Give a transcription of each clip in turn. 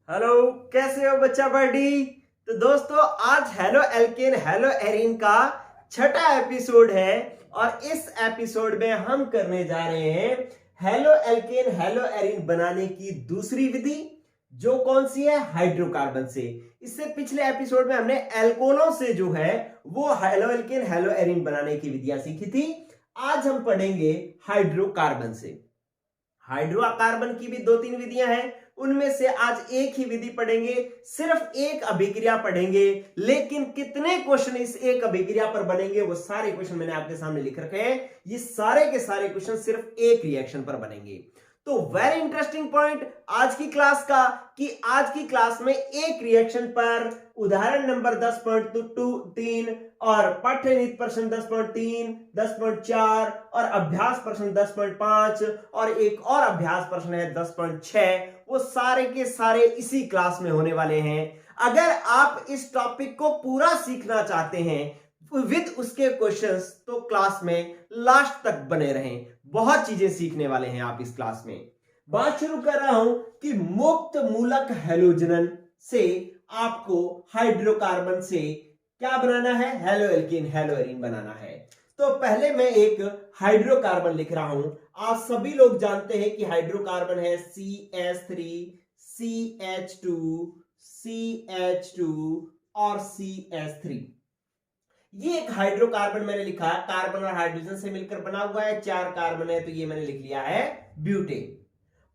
Hello, कैसे हो बच्चा बर्डी। तो दोस्तों आज हेलो एल्केन हेलो एरिन का छठा एपिसोड है और इस एपिसोड में हम करने जा रहे हैं हेलो एल्केन हेलो एरिन बनाने की दूसरी विधि, जो कौन सी है, हाइड्रोकार्बन से। इससे पिछले एपिसोड में हमने एल्कोनों से जो है वो हेलो एल्केन हेलो एरिन बनाने की विधियां सीखी थी। आज हम पढ़ेंगे हाइड्रोकार्बन से। हाइड्रोकार्बन की भी दो तीन विधियां हैं, उनमें से आज एक ही विधि पढ़ेंगे, सिर्फ एक अभिक्रिया पढ़ेंगे। लेकिन कितने क्वेश्चन इस एक अभिक्रिया पर बनेंगे वो सारे क्वेश्चन मैंने आपके सामने लिख रखे हैं। ये सारे के सारे क्वेश्चन सिर्फ एक रिएक्शन पर बनेंगे। तो वेरी इंटरेस्टिंग पॉइंट आज की क्लास का कि आज की क्लास में एक रिएक्शन पर उदाहरण नंबर 10.3 और पाठ्यनीति प्रश्न 10.3, 10.4 और अभ्यास प्रश्न 10.5 और एक और अभ्यास प्रश्न है 10.6, वो सारे के सारे इसी क्लास में होने वाले हैं। अगर आप इस टॉपिक को पूरा सीखना चाहते हैं विद उसके क्वेश्चंस, तो क्लास में लास्ट तक बने रहें, बहुत चीजें सीखने वाले हैं आप इस क्लास में। बात शुरू कर रहा हूं कि मुक्त मूलक हैलोजन से आपको हाइड्रोकार्बन से क्या बनाना है, हेलो एल्केन हेलो एरिन बनाना है। तो पहले मैं एक हाइड्रोकार्बन लिख रहा हूं। आप सभी लोग जानते हैं कि हाइड्रोकार्बन है CH3, CH2, CH2 और CH3। ये एक हाइड्रोकार्बन मैंने लिखा है, कार्बन और हाइड्रोजन से मिलकर बना हुआ है, 4 कार्बन है, तो ये मैंने लिख लिया है ब्यूटेन।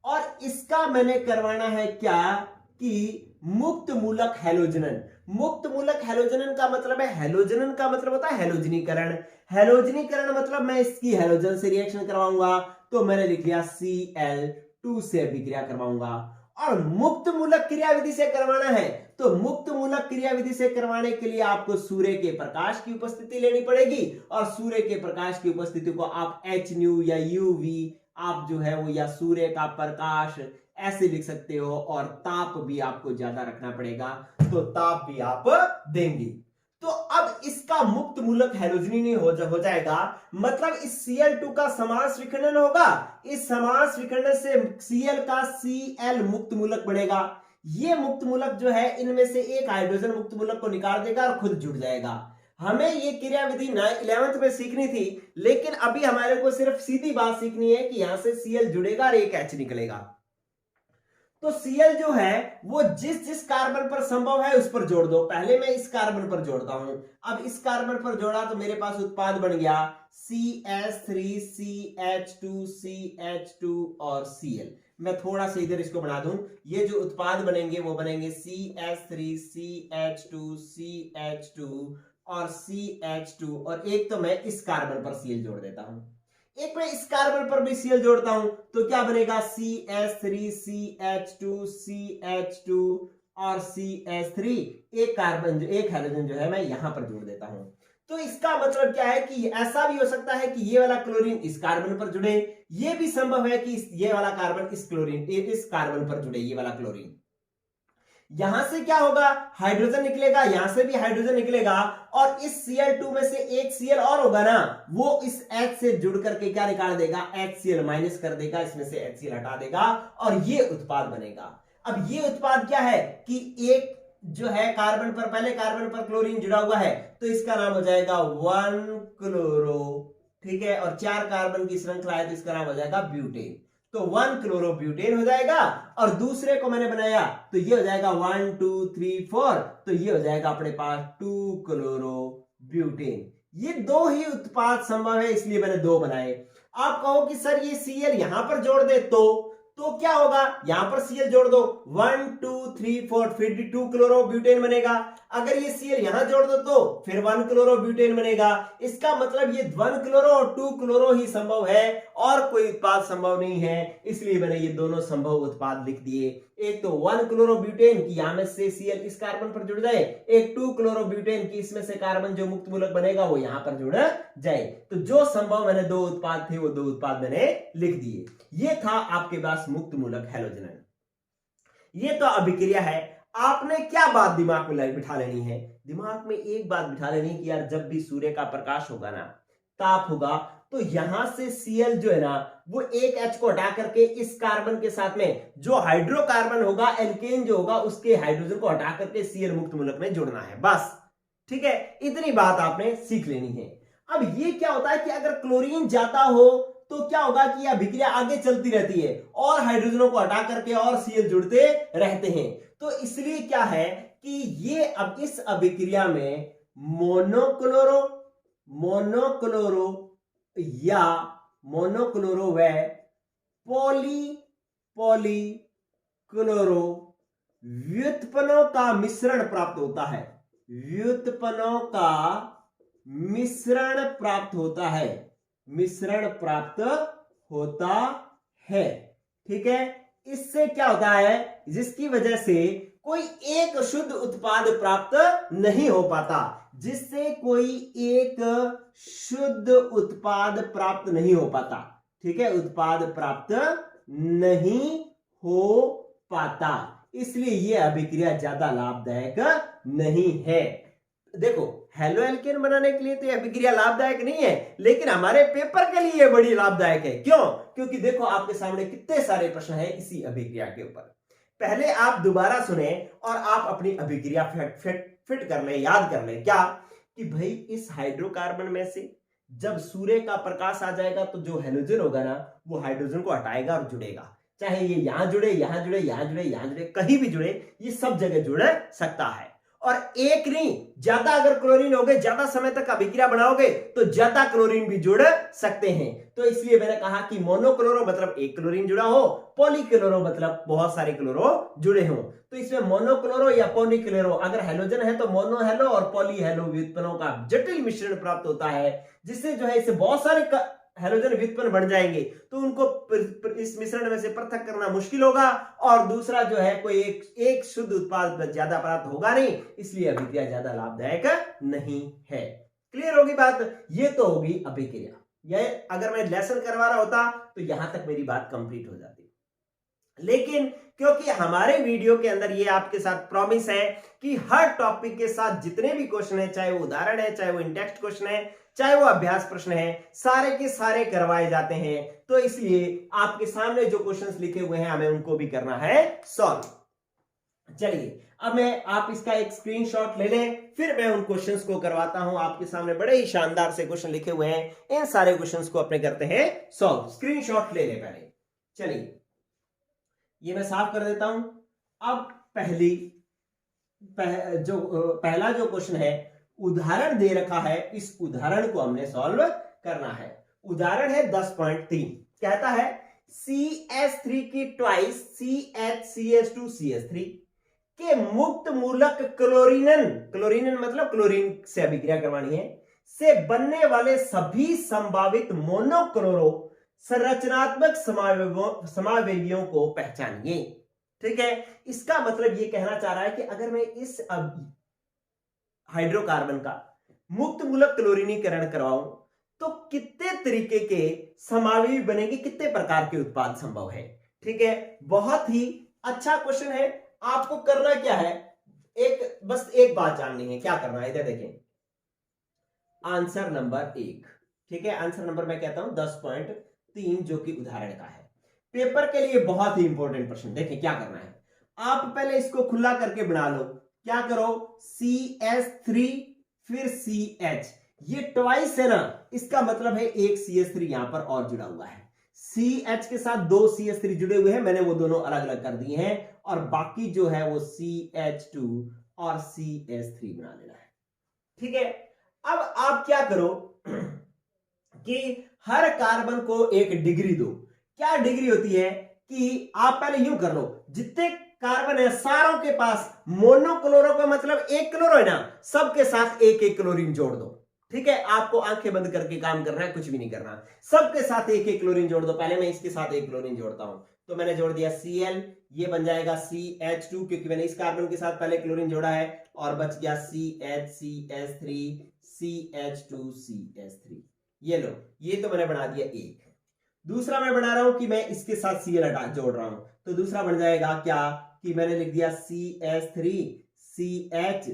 और इसका मैंने करवाना है क्या कि मुक्त मूलक हैलोजनन। मुक्त मूलक हैलोजनन का मतलब है, हैलोजनन का मतलब होता है हैलोजनीकरण। हैलोजनीकरण मतलब मैं इसकी हैलोजन से रिएक्शन करवाऊंगा, तो मैंने लिख लिया Cl2 से अभिक्रिया करवाऊंगा। और मुक्त मूलक क्रिया विधि से करवाना है, तो मुक्त मूलक क्रिया विधि से करवाने के लिए आपको सूर्य के प्रकाश की उपस्थिति लेनी पड़ेगी, और सूर्य के प्रकाश की उपस्थिति को आप HNu या UV आप जो है वो या सूर्य का प्रकाश ऐसे लिख सकते हो, और ताप भी आपको ज्यादा रखना पड़ेगा, तो ताप भी आप देंगे। तो अब इसका मुक्त मूलक हैलोजनी हो जाएगा, मतलब इस Cl2 का समास विखंडन होगा, इस समास विखंडन से Cl का Cl मुक्त मूलक बनेगा। ये मुक्त मूलक जो है इनमें से एक हाइड्रोजन मुक्त मूलक को निकाल देगा और खुद जुड़ जाएगा। हमें ये क्रिया विधि 11th में सीखनी थी, लेकिन अभी हमारे को सिर्फ सीधी बात सीखनी है कि यहां से Cl जुड़ेगा और एक H निकलेगा। तो Cl जो है वो जिस जिस कार्बन पर संभव है उस पर जोड़ दो। पहले मैं इस कार्बन पर जोड़ता हूं, अब इस कार्बन पर जोड़ा तो मेरे पास उत्पाद बन गया CH3, CH2, CH2 और Cl। मैं थोड़ा सा इधर इसको बना दूं, ये जो उत्पाद बनेंगे वो बनेंगे CH3, CH2, CH2 और CH2, और एक तो मैं इस कार्बन पर Cl जोड़ देता हूं, एक मैं इस कार्बन पर भी Cl जोड़ता हूं, तो क्या बनेगा CH3, CH2, CH2 और CH3। एक कार्बन एक हाइड्रोजन जो है मैं यहां पर जोड़ देता हूं। तो इसका मतलब क्या है कि ऐसा भी हो सकता है कि ये वाला क्लोरीन इस कार्बन पर जुड़े, ये भी संभव है कि ये वाला कार्बन इस कार्बन पर जुड़े, ये वाला क्लोरीन। यहां से क्या होगा, हाइड्रोजन निकलेगा, यहां से भी हाइड्रोजन निकलेगा, और इस Cl2 में से एक Cl और होगा ना, वो इस H से जुड़ करके क्या निकाल देगा, HCl माइनस कर देगा, इसमें से HCl हटा देगा, और ये उत्पाद बनेगा। अब ये उत्पाद क्या है कि एक जो है कार्बन पर, पहले कार्बन पर क्लोरीन जुड़ा हुआ है, तो इसका नाम हो जाएगा 1 क्लोरो, ठीक है, और 4 कार्बन की श्रृंखला है तो इसका नाम हो जाएगा ब्यूटेन। तो 1 क्लोरोब्यूटेन हो जाएगा, और दूसरे को मैंने बनाया तो ये हो जाएगा 1 2 3 4, तो ये हो जाएगा अपने पास 2 क्लोरोब्यूटेन। ये दो ही उत्पाद संभव है, इसलिए मैंने दो बनाए। आप कहो कि सर ये Cl यहां पर जोड़ दे, तो क्या होगा, यहां पर Cl जोड़ दो, 1 2 3 4, फिर भी 2 क्लोरोब्यूटेन बनेगा। अगर ये Cl यहां जोड़ दो तो फिर 1 क्लोरोब्यूटेन बनेगा। इसका मतलब ये 1 क्लोरो और 2 क्लोरो ही संभव है, और कोई उत्पाद संभव नहीं है, इसलिए मैंने ये दोनों संभव उत्पाद लिख दिए। एक तो 1 क्लोरोब्यूटेन की यहां में से Cl इस कार्बन पर जुड़ जाए, एक 2 क्लोरोब्यूटेन की इसमें से कार्बन जो मुक्त मूलक बनेगा वो यहां पर जुड़ जाए। तो जो संभव मैंने दो उत्पाद थे वो दो उत्पाद मैंने लिख दिए। ये था आपके पास मुक्त मूलक हैलोजन। ये तो अभिक्रिया है। आपने क्या बात दिमाग में बिठा लेनी है, दिमाग में एक बात बिठा लेनी कि यार जब भी सूर्य का प्रकाश होगा ना, ताप होगा, तो यहां से Cl जो है ना वो एक H को हटा करके इस कार्बन के साथ में जो हाइड्रोकार्बन होगा, एल्केन जो होगा, उसके हाइड्रोजन को हटा करके Cl मुक्त मूलक में जोड़ना है, बस। ठीक है, इतनी बात आपने सीख लेनी है। अब ये क्या होता है कि अगर क्लोरीन जाता हो तो क्या होगा कि यह अभिक्रिया आगे चलती रहती है और हाइड्रोजनों को हटा करके और Cl जुड़ते रहते हैं। तो इसलिए क्या है कि ये अब इस अभिक्रिया में मोनोक्लोरो या मोनोक्लोरो व पॉलीक्लोरो व्युत्पन्नों का मिश्रण प्राप्त होता है। व्युत्पन्नों का मिश्रण प्राप्त होता है, मिश्रण प्राप्त होता है। ठीक है, इससे क्या होता है, जिसकी वजह से कोई एक शुद्ध उत्पाद प्राप्त नहीं हो पाता, जिससे कोई एक शुद्ध उत्पाद प्राप्त नहीं हो पाता। ठीक है, उत्पाद प्राप्त नहीं हो पाता, इसलिए यह अभिक्रिया ज्यादा लाभदायक नहीं है। देखो, हेलो एल्केन बनाने के लिए तो यह अभिक्रिया लाभदायक नहीं है, लेकिन हमारे पेपर के लिए बड़ी लाभदायक है। क्यों? क्योंकि देखो आपके सामने कितने सारे प्रश्न हैं इसी अभिक्रिया के ऊपर। पहले आप दोबारा सुने और आप अपनी अभिक्रिया फिट कर ले, याद कर ले। क्या कि भाई इस हाइड्रोकार्बन में से जब सूर्य का प्रकाश आ जाएगा तो जो हैलोजन होगा ना, वो हाइड्रोजन को हटाएगा और जुड़ेगा। चाहे ये यहां जुड़े, यहां जुड़े, यहां जुड़े, यहां जुड़े, कहीं भी जुड़े, ये सब जगह जुड़ सकता है। और एक नहीं, ज्यादा अगर क्लोरीन हो गए, ज्यादा समय तक अभिक्रिया बनाओगे तो ज्यादा क्लोरीन भी जुड़ सकते हैं। तो इसलिए मैंने कहा कि मोनोक्लोरो मतलब एक क्लोरीन जुड़ा हो, पॉलीक्लोरो मतलब बहुत सारे क्लोरो जुड़े हो। तो इसमें मोनोक्लोरो या पॉलीक्लोरो, अगर हेलोजन है तो मोनो हेलो और पॉली हेलो व्युत्पन्नों का जटिल मिश्रण प्राप्त होता है, जिससे जो है इसे बहुत सारे हेलोजन व्युत्पन्न बन जाएंगे, तो उनको इस मिश्रण में से पृथक करना मुश्किल होगा, और दूसरा जो है कोई एक शुद्ध उत्पाद ज्यादा प्राप्त होगा नहीं, इसलिए अभिक्रिया ज्यादा लाभदायक नहीं है। क्लियर होगी बात? ये तो होगी अभिक्रिया। यह अगर मैं लेसन करवा रहा होता तो यहां तक मेरी बात कंप्लीट हो जाती, लेकिन क्योंकि हमारे वीडियो के अंदर ये आपके साथ प्रॉमिस है कि हर टॉपिक के साथ जितने भी क्वेश्चन है, चाहे वो उदाहरण है, चाहे वो इंटेक्स्ट क्वेश्चन है, चाहे वो अभ्यास प्रश्न है, सारे के सारे करवाए जाते हैं। तो इसलिए आपके सामने जो क्वेश्चंस लिखे हुए हैं हमें उनको भी करना है सॉल्व। चलिए, अब मैं आप इसका एक स्क्रीनशॉट ले लें, फिर मैं उन क्वेश्चंस को करवाता हूं। आपके सामने बड़े ही शानदार से क्वेश्चन लिखे हुए हैं, इन सारे क्वेश्चंस को अपने करते हैं सॉल्व। स्क्रीनशॉट ले लें पहले। चलिए, ये मैं साफ कर देता हूं। अब पहला जो क्वेश्चन है, उदाहरण दे रखा है, इस उदाहरण को हमने सॉल्व करना है। उदाहरण है 10.3, कहता है CH3 की ट्वाइस CH2CH3 के मुक्त मूलक क्लोरीनन मतलब क्लोरीन से अभिक्रिया करवानी है, से बनने वाले सभी संभावित मोनोक्लोरो संरचनात्मक समावेवियों को पहचानिए। ठीक है, इसका मतलब ये कहना चाह रहा है कि अगर मैं इस हाइड्रोकार्बन का मुक्त मूलक क्लोरीनीकरण करवाऊं तो कितने तरीके के समावेवी बनेंगे, कितने प्रकार के उत्पाद संभव है। ठीक है, बहुत ही अच्छा क्वेश्चन है। आपको करना क्या है, बस एक बात जाननी है, क्या करना है, इधर देखें, आंसर नंबर 1। ठीक है, आंसर नंबर मैं कहता हूं 10.3, जो कि उदाहरण का है, पेपर के लिए बहुत ही इंपॉर्टेंट प्रश्न। देखिए क्या करना है, आप पहले इसको खुला करके बना लो। क्या करो, CH3 फिर CH, ये ट्वाइस है ना, इसका मतलब है एक CH3 यहां पर और जुड़ा हुआ है। CH के साथ 2 CH3 जुड़े हुए हैं, मैंने वो दोनों अलग अलग कर दिए हैं, और बाकी जो है वो CH2 और CH3 बना लेना है। ठीक है, अब आप क्या करो कि हर कार्बन को एक डिग्री दो। क्या डिग्री होती है कि आप पहले यूं कर लो, जितने कार्बन है सारों के पास मोनोक्लोरो का मतलब एक क्लोरो है ना, सबके साथ एक एक क्लोरीन जोड़ दो। ठीक है, आपको आंखें बंद करके काम करना है, कुछ भी नहीं करना, सबके साथ एक एक क्लोरीन जोड़ दो। पहले मैं इसके साथ एक क्लोरीन जोड़ता हूं, तो मैंने जोड़ दिया Cl, ये बन जाएगा CH2 क्योंकि मैंने इस कार्बन के साथ पहले क्लोरीन जोड़ा है, और बच गया CH3 CH2 CH3। ये लो, ये तो मैंने बना दिया एक। दूसरा मैं बना रहा हूं कि मैं इसके साथ Cl जोड़ रहा हूं, तो दूसरा बन जाएगा क्या कि मैंने लिख दिया CH3 CH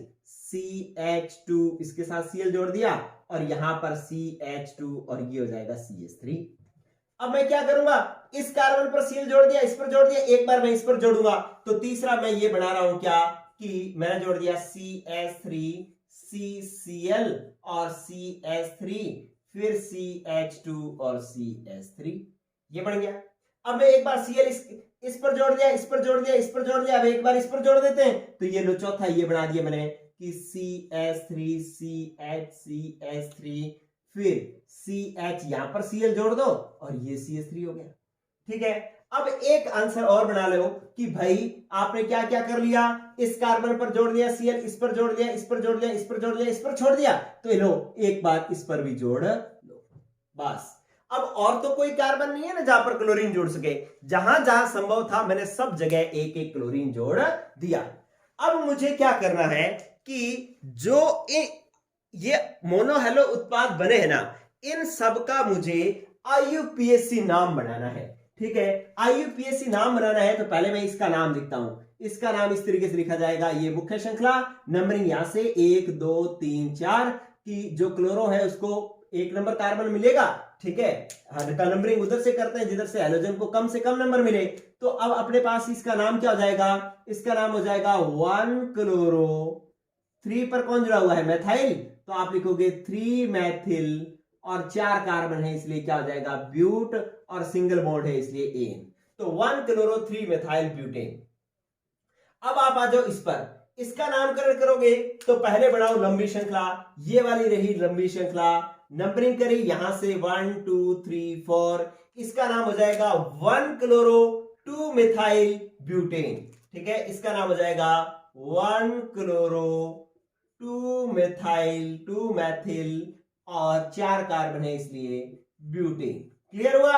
CH2, इसके साथ Cl जोड़ दिया, और यहां पर CH2 और ये हो जाएगा CH3। अब मैं क्या करूंगा, इस कार्बन पर Cl जोड़ दिया, इस पर जोड़ दिया, एक बार मैं इस पर जोड़ूंगा, तो तीसरा मैं ये बना रहा हूं क्या कि मैंने जोड़ दिया CH3 CCl और CH3 फिर CH2 और CH3, ये बन गया। अब मैं एक बार Cl इस पर जोड़ दिया, इस पर जोड़ दिया, इस पर जोड़ दिया, अब एक बार इस पर जोड़ देते हैं, तो ये लो चौथा ये बना दिया मैंने कि CH3 CH3 फिर CH, यहां पर Cl जोड़ दो और ये CH3 हो गया। ठीक है, अब एक आंसर और बना लो कि भाई आपने क्या क्या कर लिया, इस कार्बन पर जोड़ दिया Cl, इस पर जोड़ दिया, इस पर जोड़ दिया, इस पर जोड़ दिया, इस पर छोड़ दिया, तो लो एक बार इस पर भी जोड़ लो, बस। अब और तो कोई कार्बन नहीं है ना जहां पर क्लोरीन जोड़ सके, जहां जहां संभव था मैंने सब जगह एक एक क्लोरीन जोड़ दिया। अब मुझे क्या करना है कि जो ये मोनोहेलो उत्पाद बने हैं ना, इन सब का मुझे IUPAC नाम बनाना है। ठीक है, IUPAC नाम बनाना है तो पहले मैं इसका नाम लिखता हूं। इसका नाम इस तरीके से लिखा जाएगा, ये मुख्य श्रृंखला, नंबरिंग यहां से 1 2 3 4 की जो क्लोरो है उसको 1 नंबर कार्बन मिलेगा। ठीक है, का नंबरिंग उधर से करते हैं जिधर से हाइड्रोजन को कम से कम नंबर मिले। तो अब अपने पास इसका नाम क्या हो जाएगा, इसका नाम हो जाएगा 1 क्लोरो, 3 पर कौन जुड़ा हुआ है, मैथाइल, तो आप लिखोगे 3 मैथिल और 4 कार्बन है इसलिए क्या हो जाएगा ब्यूट, और सिंगल बॉन्ड है इसलिए एन, तो 1 क्लोरो 3 मेथाइल ब्यूटेन। अब आप आ जाओ इस पर, इसका नामकरण करोगे तो पहले बनाओ लंबी श्रृंखला, ये वाली रही लंबी श्रृंखला, नंबरिंग करी यहां से 1 2 3 4, इसका नाम हो जाएगा 1 क्लोरो 2 मेथाइल ब्यूटेन। ठीक है, इसका नाम हो जाएगा 1 क्लोरो 2 मेथाइल 2 मैथिल और 4 कार्बन है इसलिए ब्यूटेन। क्लियर हुआ।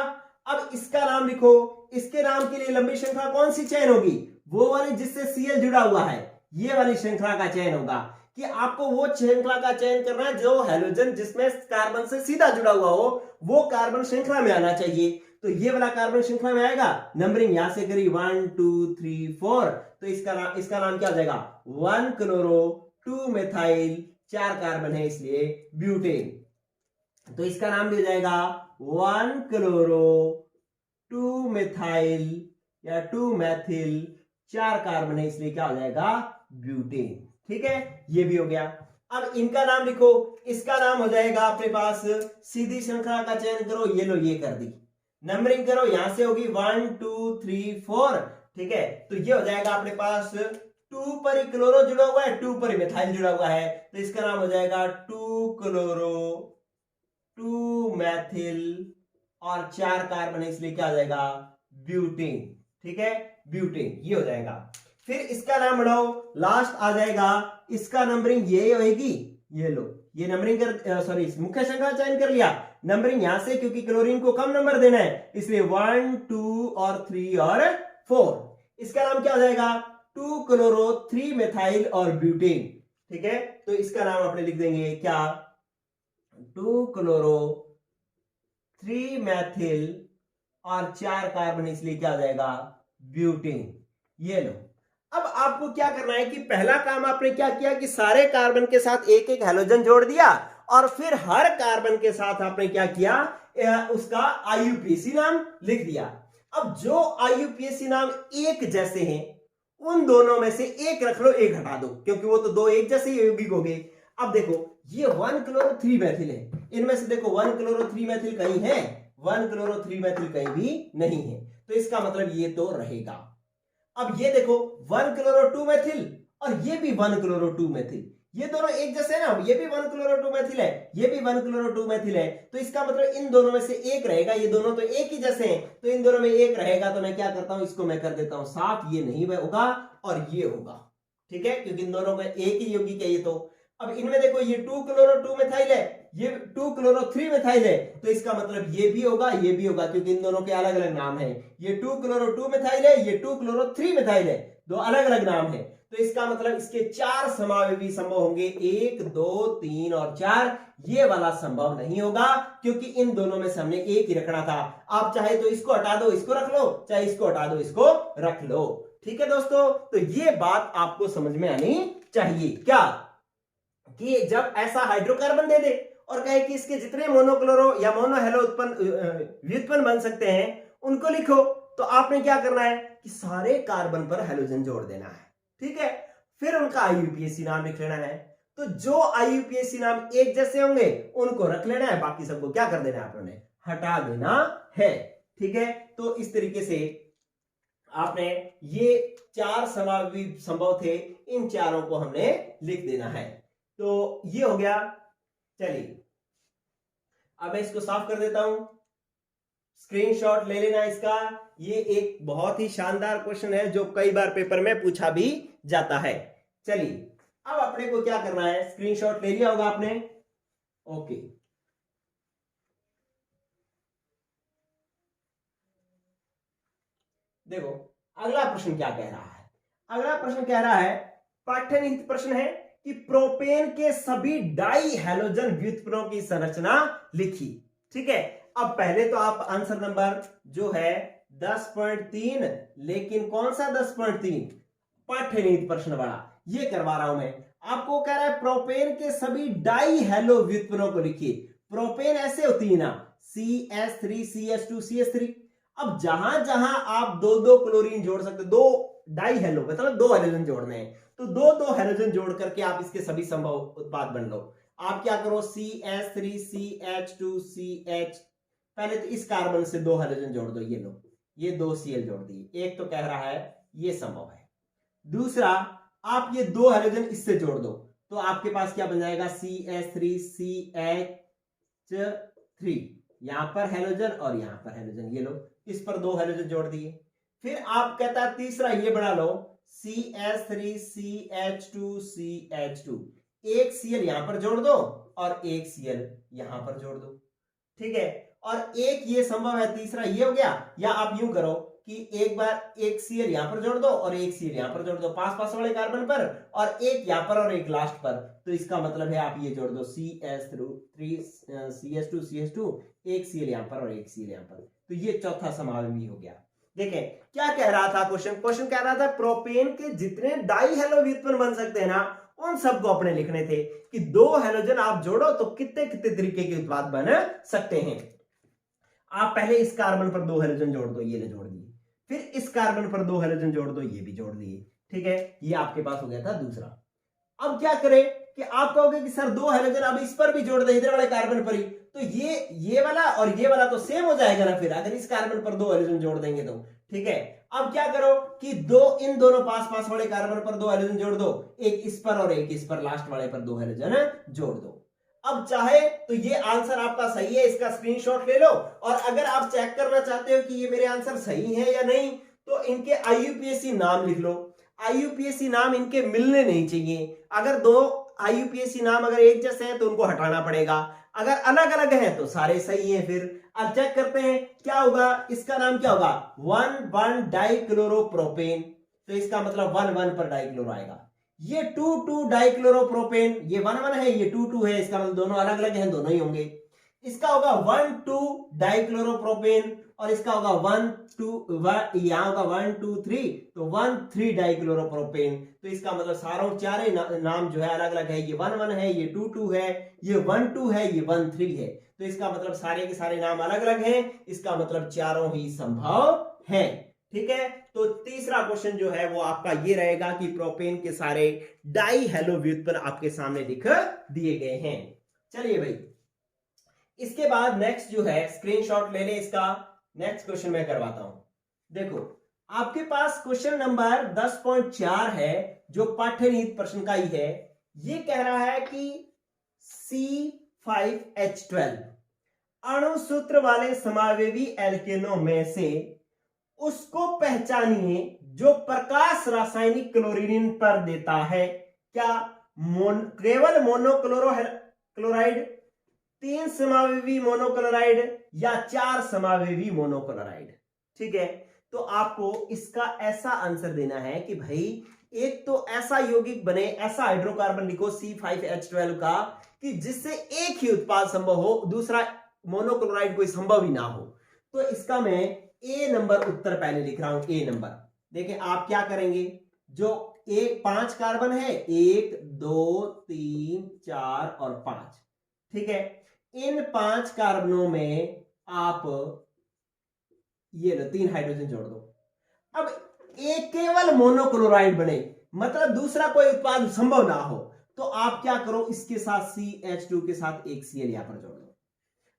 अब इसका नाम लिखो, इसके नाम के लिए लंबी श्रृंखला कौन सी चयन होगी, वो वाली जिससे Cl जुड़ा हुआ है, ये वाली श्रृंखला का चयन होगा कि आपको वो श्रृंखला का चयन करना है जो हैलोजन जिसमें कार्बन से सीधा जुड़ा हुआ हो, वो कार्बन श्रृंखला में आना चाहिए। तो ये वाला कार्बन श्रृंखला में आएगा, नंबरिंग यहां से करी 1 2 3 4, तो इसका नाम क्या हो जाएगा 1 क्लोरो 2 मेथाइल, 4 कार्बन है इसलिए ब्यूटेन। तो इसका नाम भी हो जाएगा 1 क्लोरो 2 मेथाइल या 2 मैथिल, 4 कार्बन है इसलिए क्या हो जाएगा ब्यूटेन। ठीक है, ये भी हो गया। अब इनका नाम लिखो, इसका नाम हो जाएगा अपने पास, सीधी श्रृंखला का चयन करो, ये लो ये कर दी, नंबरिंग करो यहां से होगी 1 2 3 4। ठीक है, तो ये हो जाएगा अपने पास 2 पर ही क्लोरो जुड़ा हुआ है, 2 पर ही मेथाइल जुड़ा हुआ है, तो इसका नाम हो जाएगा 2 क्लोरो 2 मैथिल और 4 कार्बन है इसलिए क्या हो जाएगा ब्यूटेन। ठीक है, ब्यूटेन ये हो जाएगा। फिर इसका नाम बढ़ाओ, लास्ट आ जाएगा, इसका नंबरिंग ये होगी, ये लो ये नंबरिंग कर सॉरी मुख्य श्रृंखला चयन कर लिया, नंबरिंग यहां से क्योंकि क्लोरीन को कम नंबर देना है इसलिए 1 2 और 3 और 4। इसका नाम क्या हो जाएगा 2 क्लोरो 3 मेथाइल और ब्यूटेन। ठीक है, तो इसका नाम अपने लिख देंगे क्या 2 क्लोरो 3 मैथिल और 4 कार्बन इसलिए क्या हो जाएगा ब्यूटेन। ये लो, अब आपको क्या करना है कि पहला काम आपने क्या किया कि सारे कार्बन के साथ एक एक हैलोजन जोड़ दिया और फिर हर कार्बन के साथ आपने क्या किया उसका IUPAC नाम लिख दिया। अब जो IUPAC नाम एक जैसे हैं उन दोनों में से एक रख लो, एक हटा दो, क्योंकि वो तो दो एक जैसे यौगिक हो गए। अब देखो ये 1 क्लोरो 3 मैथिल है, इनमें से देखो 1 क्लोरो 3 मैथिल कहीं है, 1 क्लोरो 3 मैथिल कहीं भी नहीं है, तो इसका मतलब ये तो रहेगा। अब ये देखो 1 क्लोरो 2 मैथिल और ये भी 1 क्लोरो 2 मैथिल, ये दोनों एक जैसे है ना, ये भी 1 क्लोरो 2 मैथिल है, ये भी 1 क्लोरो 2 मैथिल है, तो इसका मतलब इन दोनों में से एक रहेगा, ये दोनों तो एक ही जैसे हैं, तो इन दोनों में एक रहेगा, तो मैं क्या करता हूं इसको मैं कर देता हूं साफ, ये नहीं होगा और ये होगा। ठीक है, क्योंकि इन दोनों में एक ही यौगिक है ये तो। अब इनमें देखो ये 2 क्लोरो 2 मेथाइल है, ये 2 क्लोरो 3 मेथाइल है, तो इसका मतलब ये भी होगा ये भी होगा, क्योंकि इन दोनों के अलग अलग नाम है, ये 2 क्लोरो 2 मेथाइल है, ये 2 क्लोरो 3 मेथाइल है, दो अलग अलग नाम है, तो इसका मतलब इसके 4 समावेशी संभव होंगे, 1 2 3 और 4। ये वाला संभव नहीं होगा क्योंकि इन दोनों में से हमने एक ही रखना था। आप चाहे तो इसको हटा दो इसको रख लो, चाहे इसको हटा दो इसको रख लो। ठीक है दोस्तों, तो ये बात आपको समझ में आनी चाहिए क्या कि जब ऐसा हाइड्रोकार्बन दे दे और कहे कि इसके जितने मोनोक्लोरो या मोनोहेलो व्युत्पन्न बन सकते हैं उनको लिखो, तो आपने क्या करना है कि सारे कार्बन पर हेलोजन जोड़ देना है। ठीक है, फिर उनका आईयूपीएसी नाम लिख लेना है। तो जो आईयूपीएसी नाम एक जैसे होंगे उनको रख लेना है, बाकी सबको क्या कर देना है, आपने हटा देना है। ठीक है, तो इस तरीके से आपने ये 4 समावी संभव थे, इन चारों को हमने लिख देना है। तो ये हो गया। चलिए अब मैं इसको साफ कर देता हूं, स्क्रीनशॉट ले लेना इसका। ये एक बहुत ही शानदार क्वेश्चन है जो कई बार पेपर में पूछा भी जाता है। चलिए अब अपने को क्या करना है, स्क्रीनशॉट ले लिया होगा आपने। ओके, देखो अगला प्रश्न क्या कह रहा है। अगला प्रश्न कह रहा है, पाठ्यनिहित प्रश्न है कि प्रोपेन के सभी डाई हैलोजन व्युत्पन्नों की संरचना लिखी। ठीक है, अब पहले तो आप आंसर नंबर जो है 10.3, लेकिन कौन सा 10.3, पाठ्यनिहित प्रश्न वाला, ये करवा रहा हूं मैं आपको। कह रहा है प्रोपेन के सभी डाई हैलो व्युत्पन्नों को लिखिए। प्रोपेन ऐसे होती है ना, CH3 CH2 CH3। अब जहां जहां आप दो दो क्लोरीन जोड़ सकते, दो डाई हेलो मतलब दो हेलोजन जोड़ने हैं, तो दो दो हेलोजन जोड़ करके आप इसके सभी संभव उत्पाद बन लो। आप क्या करो, CH3 CH2 CH, पहले तो इस कार्बन से दो हेलोजन जोड़ दो, ये लो, ये 2 Cl जोड़ दिए। एक तो कह रहा है ये संभव है। दूसरा, आप ये दो हेलोजन इससे जोड़ दो, तो आपके पास क्या बन जाएगा, CH3 CH3, यहां पर हेलोजन और यहां पर हेलोजन, ये लो, इस पर दो हेलोजन जोड़ दिए। फिर आप कहता है तीसरा ये बना लो, CH3 CH2 CH2, एक Cl यहां पर जोड़ दो और एक Cl यहां पर जोड़ दो। ठीक है, और एक ये संभव है, तीसरा ये हो गया। या आप यूं करो कि एक बार एक Cl यहां पर जोड़ दो और एक Cl यहां पर जोड़ दो, पास पास वाले कार्बन पर, और एक यहां पर और एक लास्ट पर। तो इसका मतलब है आप ये जोड़ दो, CH3 CH2 CH2, एक Cl यहां पर और एक Cl यहां पर, तो ये चौथा समावेशी हो गया। देखें क्या कह रहा था क्वेश्चन कह रहा था प्रोपेन के जितने डाई हेलो व्युत्पन्न बन सकते हैं ना, उन सबको अपने लिखने थे कि दो हेलोजन आप जोड़ो तो कितने कितने तरीके के उत्पाद बन सकते हैं। आप पहले इस कार्बन पर दो हेलोजन जोड़ दो, ये जोड़ दिए, फिर इस कार्बन पर दो हेलोजन जोड़ दो, ये भी जोड़ दिए। ठीक है, ये आपके पास हो गया था दूसरा। अब क्या करें कि आप कहोगे कि सर दो हेलोजन अब इस पर भी जोड़ दे, इधर वाले कार्बन पर ही, तो ये वाला और ये वाला तो सेम हो जाएगा ना फिर, अगर इस कार्बन पर दो हेलोजन जोड़ देंगे तो। ठीक है, अब क्या करो कि इन दोनों पास पास वाले कार्बन पर दो हेलोजन जोड़ दो, एक इस पर और एक इस पर, लास्ट वाले पर दो हेलोजन जोड़ दो। अब चाहे तो ये आंसर आपका सही है, इसका स्क्रीनशॉट ले लो, और अगर आप चेक करना चाहते हो कि ये मेरे आंसर सही है या नहीं, तो इनके आईयूपीएसी नाम लिख लो। आईयूपीएसी नाम इनके मिलने नहीं चाहिए। अगर दो आईयूपीएसी नाम अगर एक जैसे हैं तो उनको हटाना पड़ेगा, अगर अलग अलग हैं तो सारे सही हैं। फिर अब चेक करते हैं क्या होगा, इसका नाम क्या होगा, 1,1 डाइक्लोरोप्रोपेन, तो इसका मतलब 1,1 पर डाइक्लोरो आएगा। ये 2,2 डाइक्लोरोप्रोपेन, ये 1,1 है, ये 2,2 है, इसका मतलब दोनों अलग अलग हैं, दोनों ही होंगे। इसका होगा 1,2 डाइक्लोरोप्रोपेन, और इसका होगा 1,2, यहां होगा 1,2,3, तो 1,3 डाइक्लोरोप्रोपेन। तो इसका मतलब सारों चारे नाम जो है अलग अलग है, ये 1,1 है, ये 2,2 है, ये 1,2 है, ये 1,3 है। तो इसका मतलब सारे के सारे नाम अलग अलग हैं, इसका मतलब चारों ही संभव है। ठीक है, तो तीसरा क्वेश्चन जो है वो आपका ये रहेगा कि प्रोपेन के सारे डाई हेलो व्युत्पन्न आपके सामने लिख दिए गए हैं। चलिए भाई, इसके बाद नेक्स्ट जो है, स्क्रीनशॉट ले लें इसका, नेक्स्ट क्वेश्चन मैं करवाता हूं। देखो आपके पास क्वेश्चन नंबर 10.4 है, जो पाठ्यनिहित प्रश्न का ही है। ये कह रहा है कि C5H12 अणुसूत्र वाले समावेवी एल्केनों में से उसको पहचानिए जो प्रकाश रासायनिक क्लोरीन पर देता है। क्या केवल मोनोक्लोराइड, 3 समावेवी मोनोक्लोराइड, या 4 समावेवी मोनोक्लोराइड? ठीक है, तो आपको इसका ऐसा आंसर देना है कि भाई एक तो ऐसा यौगिक बने, ऐसा हाइड्रोकार्बन लिखो C5H12 का कि जिससे एक ही उत्पाद संभव हो, दूसरा मोनोक्लोराइड कोई संभव ही ना हो। तो इसका मैं ए नंबर उत्तर पहले लिख रहा हूं, ए नंबर। देखिए आप क्या करेंगे, जो 5 कार्बन है, 1 2 3 4 और 5, ठीक है, इन 5 कार्बनों में आप ये लो 3 हाइड्रोजन जोड़ दो। अब एक केवल मोनोक्लोराइड बने, मतलब दूसरा कोई उत्पाद संभव ना हो, तो आप क्या करो, इसके साथ CH2 के साथ एक Cl यहां पर जोड़ दो।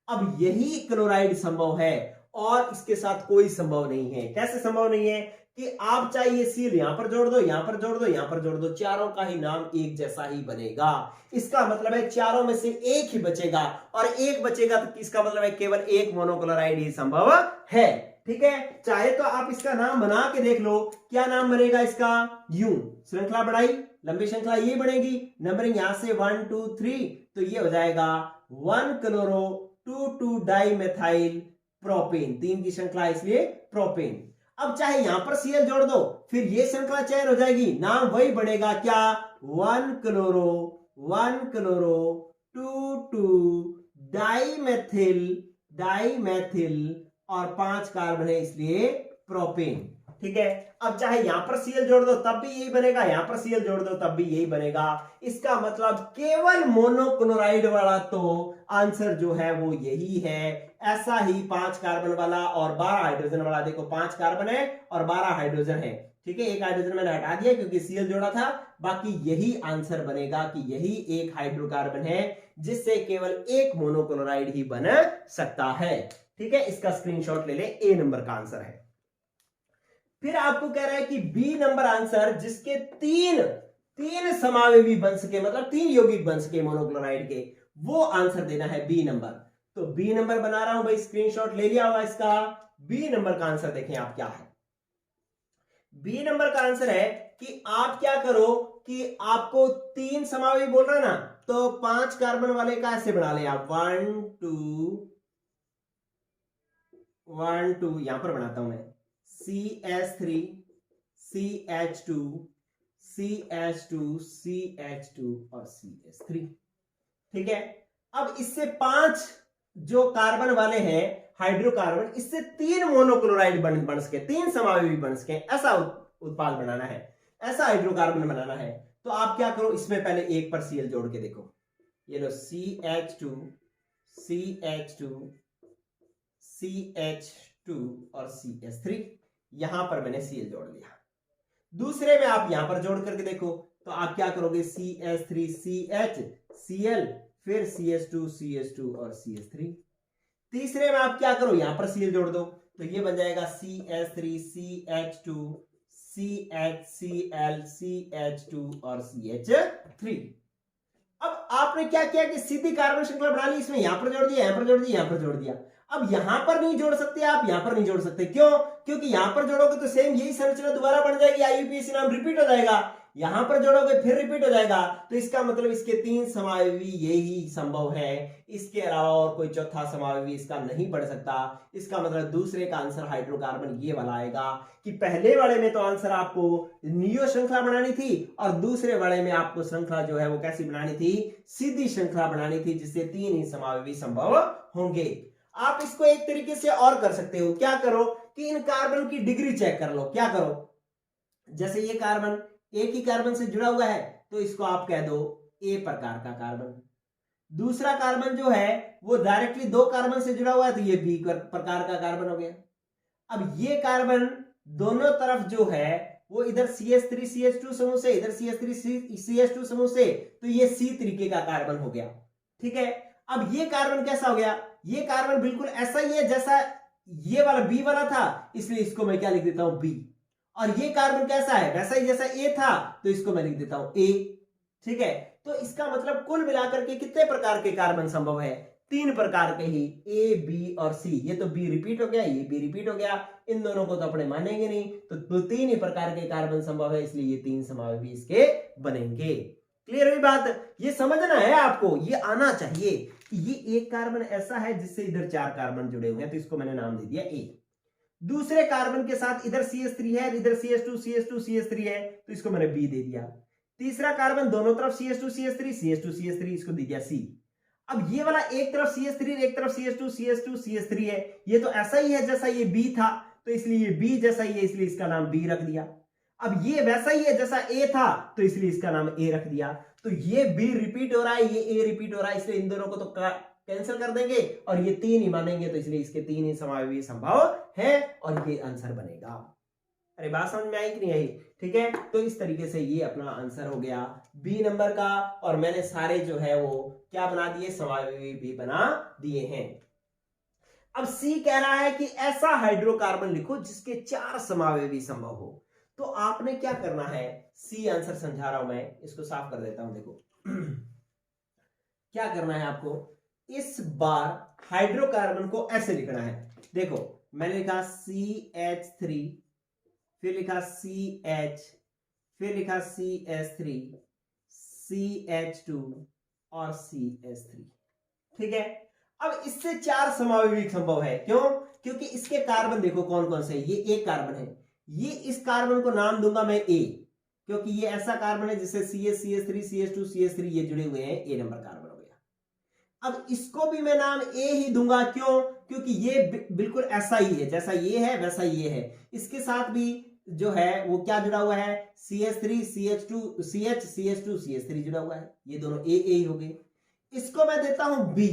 अब यही क्लोराइड संभव है और इसके साथ कोई संभव नहीं है। कैसे संभव नहीं है कि आप चाहे ये Cl यहां पर जोड़ दो, यहां पर जोड़ दो, यहां पर जोड़ दो, चारों का ही नाम एक जैसा ही बनेगा। इसका मतलब है चारों में से एक ही बचेगा, और एक बचेगा तो इसका मतलब है केवल एक मोनोक्लोराइड ही संभव है। ठीक है, चाहे तो आप इसका नाम बना के देख लो, क्या नाम बनेगा इसका, यूं श्रृंखला बढ़ाई, लंबी श्रृंखला ये बनेगी, नंबरिंग यहां से 1 2 3, तो ये हो जाएगा 1 क्लोरो 2 डाई मेथाइल प्रोपेन, 3 की श्रृंखला इसलिए प्रोपेन। अब चाहे यहां पर Cl जोड़ दो, फिर ये श्रृंखला चयन हो जाएगी, नाम वही बनेगा, क्या, 1 क्लोरो 2 डाई और 5 कार्बन है इसलिए प्रोपेन। ठीक है, अब चाहे यहां पर Cl जोड़ दो तब भी यही बनेगा, यहां पर Cl जोड़ दो तब भी यही बनेगा। इसका मतलब केवल मोनोक्लोराइड वाला तो आंसर जो है वो यही है। ऐसा ही 5 कार्बन वाला और 12 हाइड्रोजन वाला, देखो 5 कार्बन है और 12 हाइड्रोजन है। ठीक है, एक हाइड्रोजन मैंने हटा दिया क्योंकि Cl जोड़ा था, बाकी यही आंसर बनेगा कि यही एक हाइड्रोकार्बन है जिससे केवल एक मोनोक्लोराइड ही बन सकता है। ठीक है, इसका स्क्रीनशॉट ले ले, ए नंबर का आंसर है। फिर आपको कह रहा है कि बी नंबर आंसर जिसके तीन समावेवी बन सके, मतलब 3 यौगिक बन सके मोनोक्लोराइड के, वो आंसर देना है बी नंबर। तो बी नंबर बना रहा हूं भाई, स्क्रीनशॉट ले लिया होगा इसका। बी नंबर का आंसर देखें आप क्या है। बी नंबर का आंसर है कि आप क्या करो कि आपको 3 समावेवी बोल रहा है ना, तो 5 कार्बन वाले का ऐसे बना ले आप, 1 2 यहां पर बनाता हूं मैं, CH3 CH2 CH2 CH2 और CH3। ठीक है, अब इससे 5 जो कार्बन वाले हैं हाइड्रोकार्बन, इससे 3 मोनोक्लोराइड बन सके, 3 समावेवी बन सके, ऐसा उत्पाद बनाना है, ऐसा हाइड्रोकार्बन बनाना है। तो आप क्या करो, इसमें पहले एक पर Cl जोड़ के देखो, ये लो CH2 CH2 CH2 और CH3, यहां पर मैंने Cl जोड़ लिया। दूसरे में आप यहां पर जोड़ करके देखो, तो आप क्या करोगे, CH3 CH Cl, फिर CH2 CH2 और CH3। तीसरे में आप क्या करो, यहां पर Cl जोड़ दो, तो ये बन जाएगा CH3 CH2 CHCl CH2 और CH3। अब आपने क्या किया कि सीधी कार्बन श्रृंखला बना ली, इसमें यहां पर जोड़ दिया, यहां पर जोड़ दिया, यहां पर जोड़ दिया। अब यहां पर नहीं जोड़ सकते आप, यहां पर नहीं जोड़ सकते, क्यों, क्योंकि यहां पर जोड़ोगे तो सेम यही संरचना दोबारा बन जाएगी, IUPAC नाम रिपीट हो जाएगा, यहां पर जोड़ोगे फिर रिपीट हो जाएगा। तो इसका मतलब इसके 3 समावेवी यही संभव है, इसके अलावा और कोई चौथा समावेवी इसका नहीं बढ़ सकता। इसका मतलब दूसरे का आंसर हाइड्रोकार्बन ये वाला आएगा कि पहले वाले में तो आंसर आपको नियो श्रृंखला बनानी थी, और दूसरे वाले में आपको श्रृंखला जो है वो कैसी बनानी थी, सीधी श्रृंखला बनानी थी, जिससे 3 ही समावेवी संभव होंगे। आप इसको एक तरीके से और कर सकते हो, क्या करो कि इन कार्बन की डिग्री चेक कर लो। क्या करो, जैसे ये कार्बन एक ही कार्बन से जुड़ा हुआ है, तो इसको आप कह दो ए प्रकार का कार्बन। दूसरा कार्बन जो है वो डायरेक्टली 2 कार्बन से जुड़ा हुआ है, तो ये बी प्रकार का कार्बन हो गया। अब ये कार्बन दोनों तरफ जो है वो इधर CH3 CH2 समूह से, इधर CH3 CH2 समूह से, तो ये सी तरीके का कार्बन हो गया। ठीक है, अब ये कार्बन कैसा हो गया, ये कार्बन बिल्कुल ऐसा ही है जैसा ये वाला बी वाला था, इसलिए इसको मैं क्या लिख देता हूं, बी। और ये कार्बन कैसा है, वैसा ही जैसा ए था, तो इसको मैं लिख देता हूं ए। ठीक है, तो इसका मतलब कुल मिलाकर के कितने प्रकार के कार्बन संभव है, 3 प्रकार के ही, ए बी और सी। ये तो बी रिपीट हो गया, ये बी रिपीट हो गया, इन दोनों को तो अपने मानेंगे नहीं, तो 3 ही प्रकार के कार्बन संभव है, इसलिए ये 3 समावेवी इसके बनेंगे। क्लियर हुई बात, ये समझना है आपको, ये आना चाहिए कि ये एक कार्बन ऐसा है जिससे इधर 4 कार्बन जुड़े हुए हैं, तो इसको मैंने नाम दे दिया ए। दूसरे कार्बन के साथ इधर CH3 है, इधर CH2 है, तो इसको मैंने बी दे दिया। तीसरा कार्बन दोनों तरफ CH2 इसको दे दिया सी। अब ये वाला एक तरफ CH3 एक तरफ CH2 है, ये तो ऐसा ही है जैसा ये बी था, तो इसलिए ये बी जैसा ही है, इसलिए इसका नाम बी रख दिया। अब ये वैसा ही है जैसा ए था, तो इसलिए इसका नाम ए रख दिया। तो ये बी रिपीट हो रहा है, ये ए रिपीट हो रहा है, इसलिए इन दोनों को तो कैंसिल कर देंगे और ये 3 ही मानेंगे, तो इसलिए इसके 3 ही समावयवी संभव है और ये आंसर बनेगा। अरे बात समझ में आई कि नहीं आई? ठीक है, तो इस तरीके से ये अपना आंसर हो गया बी नंबर का, और मैंने सारे जो है वो क्या बना दिए, समावयवी भी बना दिए हैं। अब सी कह रहा है कि ऐसा हाइड्रोकार्बन लिखो जिसके 4 समावयवी संभव हो। तो आपने क्या करना है, सी आंसर समझा रहा हूं मैं, इसको साफ कर देता हूं। देखो क्या करना है आपको, इस बार हाइड्रोकार्बन को ऐसे लिखना है। देखो मैंने लिखा CH3, फिर लिखा CH, फिर लिखा CH3, CH2 और CH3। ठीक है, अब इससे 4 समावयवी संभव है। क्यों? क्योंकि इसके कार्बन देखो कौन कौन से है। ये एक कार्बन है, ये इस कार्बन को नाम दूंगा मैं A, क्योंकि ये ऐसा कार्बन है जिससे CH, CH3, CH2, CH3 ये जुड़े हुए हैं, A नंबर कार्बन हो गया। अब इसको भी मैं नाम A ही दूंगा। क्यों? क्योंकि ये बिल्कुल ऐसा ही है, जैसा ये है वैसा ये है। इसके साथ भी जो है वो क्या जुड़ा हुआ है, CH3, CH2, CH, CH2, CH3 जुड़ा हुआ है। ये दोनों A ही हो गए। इसको मैं देता हूं B।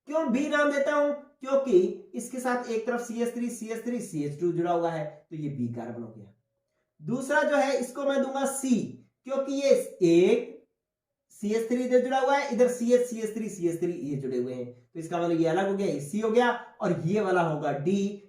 क्यों B नाम देता हूं? क्योंकि इसके साथ एक तरफ CH3, CH3, CH2 जुड़ा हुआ है, तो ये B कार्बन हो गया। दूसरा जो है इसको मैं दूंगा C, क्योंकि ये एक CH3 इधर जुड़ा हुआ है, इधर CH, CH3, CH3 ये जुड़े हुए हैं, तो इसका मतलब ये अलग हो गया, ये C हो गया। और ये वाला होगा D,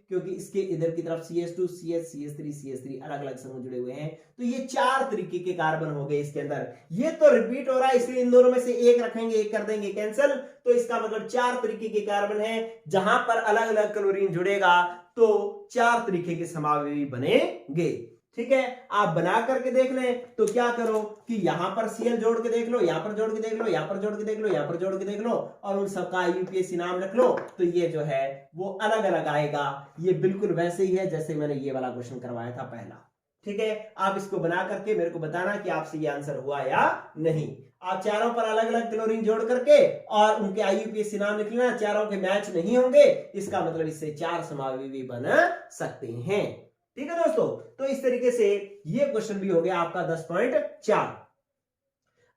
क्योंकि इसके इधर की तरफ CH2, CH, CH3, CH3 अलग अलग समूह जुड़े हुए हैं। तो ये 4 तरीके के कार्बन हो गए इसके अंदर। ये तो रिपीट हो रहा है, इसलिए इन दोनों में से एक रखेंगे, एक कर देंगे कैंसिल। तो इसका मतलब 4 तरीके के कार्बन है। जहां पर अलग अलग क्लोरीन जुड़ेगा तो 4 तरीके के समावयवी बनेंगे। ठीक है, आप बना करके देख लें। तो क्या करो कि यहां पर Cl जोड़ के देख लो, यहां पर जोड़ के देख लो, यहां पर जोड़ के देख लो, यहां पर जोड़ के देख लो, और उन सबका यूपीएससी नाम रख लो। तो ये जो है वो अलग अलग आएगा। ये बिल्कुल वैसे ही है जैसे मैंने ये वाला क्वेश्चन करवाया था पहला। ठीक है, आप इसको बना करके मेरे को बताना कि आपसे ये आंसर हुआ या नहीं। आप चारों पर अलग अलग क्लोरीन जोड़ करके और उनके आईयूपीएससी नाम लिख लेना। चारों के मैच नहीं होंगे, इसका मतलब इससे 4 समावयवी बन सकते हैं। ठीक है दोस्तों, तो इस तरीके से ये क्वेश्चन भी हो गया आपका 10.4।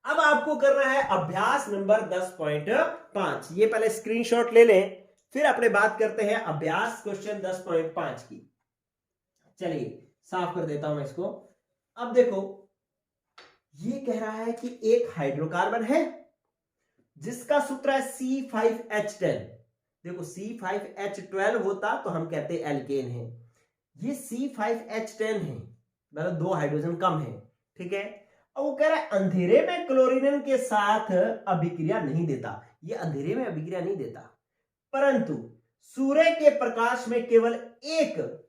अब आपको करना है अभ्यास नंबर 10.5। ये पहले स्क्रीनशॉट ले लें, फिर अपने बात करते हैं अभ्यास क्वेश्चन 10.5 की। चलिए साफ कर देता हूं मैं इसको। अब देखो ये कह रहा है कि एक हाइड्रोकार्बन है जिसका सूत्र है C5H10। देखो C5H12 होता तो हम कहते एल्केन है, ये C5H10 है, मतलब 2 हाइड्रोजन कम है। ठीक है, और वो कह रहा है अंधेरे में क्लोरीन के साथ अभिक्रिया नहीं देता। ये अंधेरे में अभिक्रिया नहीं देता, परंतु सूर्य के प्रकाश में केवल एक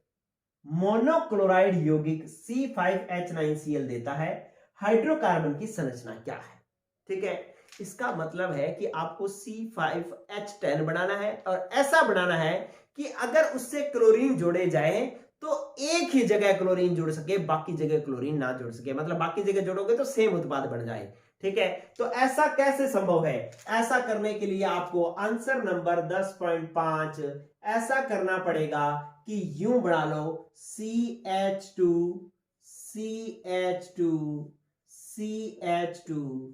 मोनोक्लोराइड यौगिक C5H9Cl देता है। हाइड्रोकार्बन की संरचना क्या है? ठीक है, इसका मतलब है कि आपको C5H10 बनाना है और ऐसा बनाना है कि अगर उससे क्लोरीन जोड़े जाए तो एक ही जगह क्लोरीन जुड़ सके, बाकी जगह क्लोरीन ना जुड़ सके। मतलब बाकी जगह जोड़ोगे तो सेम उत्पाद बन जाए। ठीक है, तो ऐसा कैसे संभव है? ऐसा करने के लिए आपको आंसर नंबर 10.5 ऐसा करना पड़ेगा कि यूं बना लो CH2, CH2, CH2,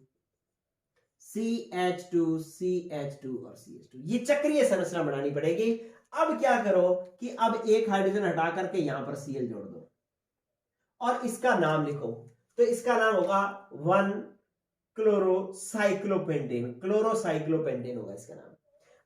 CH2, CH2 और CH2, ये चक्रीय संरचना बनानी पड़ेगी। अब क्या करो कि अब एक हाइड्रोजन हटा करके यहां पर Cl जोड़ दो और इसका नाम लिखो। तो इसका नाम होगा 1 क्लोरोसाइक्लोपेंटेन। क्लोरोसाइक्लोपेंटेन होगा इसका नाम।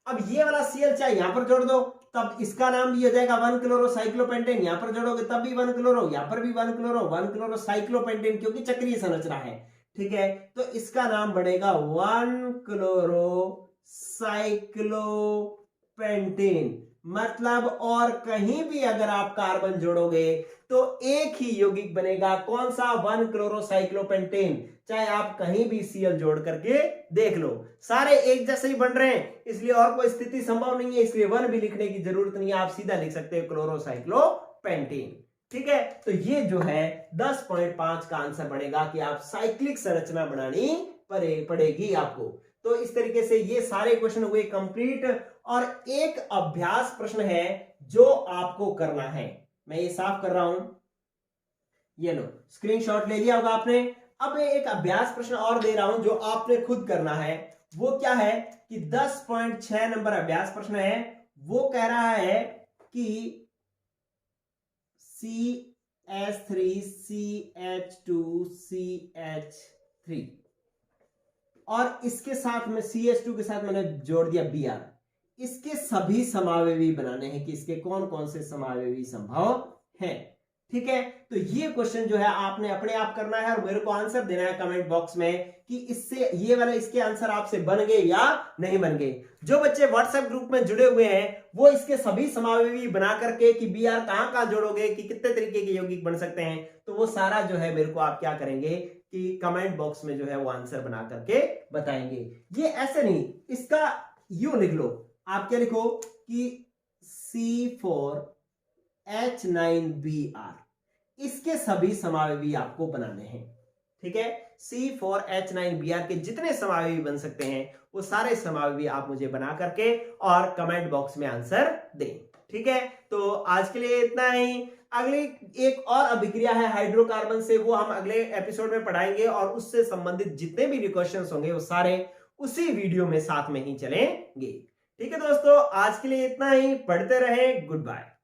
अब ये वाला Cl चाहे यहां पर जोड़ दो, तब इसका नाम भी हो जाएगा 1 क्लोरोसाइक्लोपेंटेन। यहां पर जोड़ोगे तब भी 1 क्लोरो, यहां पर भी 1 क्लोरो, 1 क्लोरोसाइक्लोपेंटेन, क्योंकि चक्रीय संरचना है। ठीक है, तो इसका नाम बनेगा 1 क्लोरोसाइक्लोपेंटेन। मतलब और कहीं भी अगर आप कार्बन जोड़ोगे तो एक ही यौगिक बनेगा। कौन सा? 1 क्लोरोसाइक्लोपेंटेन। चाहे आप कहीं भी Cl जोड़ करके देख लो, सारे एक जैसे ही बन रहे हैं, इसलिए और कोई स्थिति संभव नहीं है, इसलिए 1 भी लिखने की जरूरत नहीं है, आप सीधा लिख सकते हैं क्लोरोसाइक्लोपेंटेन। ठीक है, तो ये जो है 10.5 का आंसर बनेगा कि आप साइक्लिक संरचना बनानी पड़ेगी आपको। तो इस तरीके से ये सारे क्वेश्चन हुए कंप्लीट। और एक अभ्यास प्रश्न है जो आपको करना है, मैं ये साफ कर रहा हूं, ये लो स्क्रीनशॉट ले लिया होगा आपने। अब मैं एक अभ्यास प्रश्न और दे रहा हूं जो आपने खुद करना है, वो क्या है कि 10.6 नंबर अभ्यास प्रश्न है। वो कह रहा है कि CH3CH2CH3 और इसके साथ में CH2 के साथ मैंने जोड़ दिया Br। इसके सभी समावयवी बनाने हैं कि इसके कौन कौन से समावयवी संभव हैं। ठीक है, तो ये क्वेश्चन जो है आपने अपने आप करना है और मेरे को आंसर देना है कमेंट बॉक्स में कि इससे ये वाला इसके आंसर आपसे बन गए या नहीं बन गए। जो बच्चे व्हाट्सएप ग्रुप में जुड़े हुए हैं वो इसके सभी समावयवी बना करके कि Br कहां कहां जोड़ोगे, कि कितने तरीके के यौगिक बन सकते हैं, तो वो सारा जो है मेरे को आप क्या करेंगे कि कमेंट बॉक्स में जो है वो आंसर बना करके बताएंगे। ये ऐसे नहीं, इसका यूं लिख लो, आप क्या लिखो कि C4H9Br, इसके सभी समावयवी आपको बनाने हैं। ठीक है, C4H9Br के जितने समावयवी बन सकते हैं वो सारे समावयवी आप मुझे बना करके और कमेंट बॉक्स में आंसर दें। ठीक है, तो आज के लिए इतना ही। अगली एक और अभिक्रिया है हाइड्रोकार्बन से, वो हम अगले एपिसोड में पढ़ाएंगे और उससे संबंधित जितने भी क्वेश्चंस होंगे वो सारे उसी वीडियो में साथ में ही चलेंगे। ठीक है दोस्तों, आज के लिए इतना ही। पढ़ते रहें। Good bye.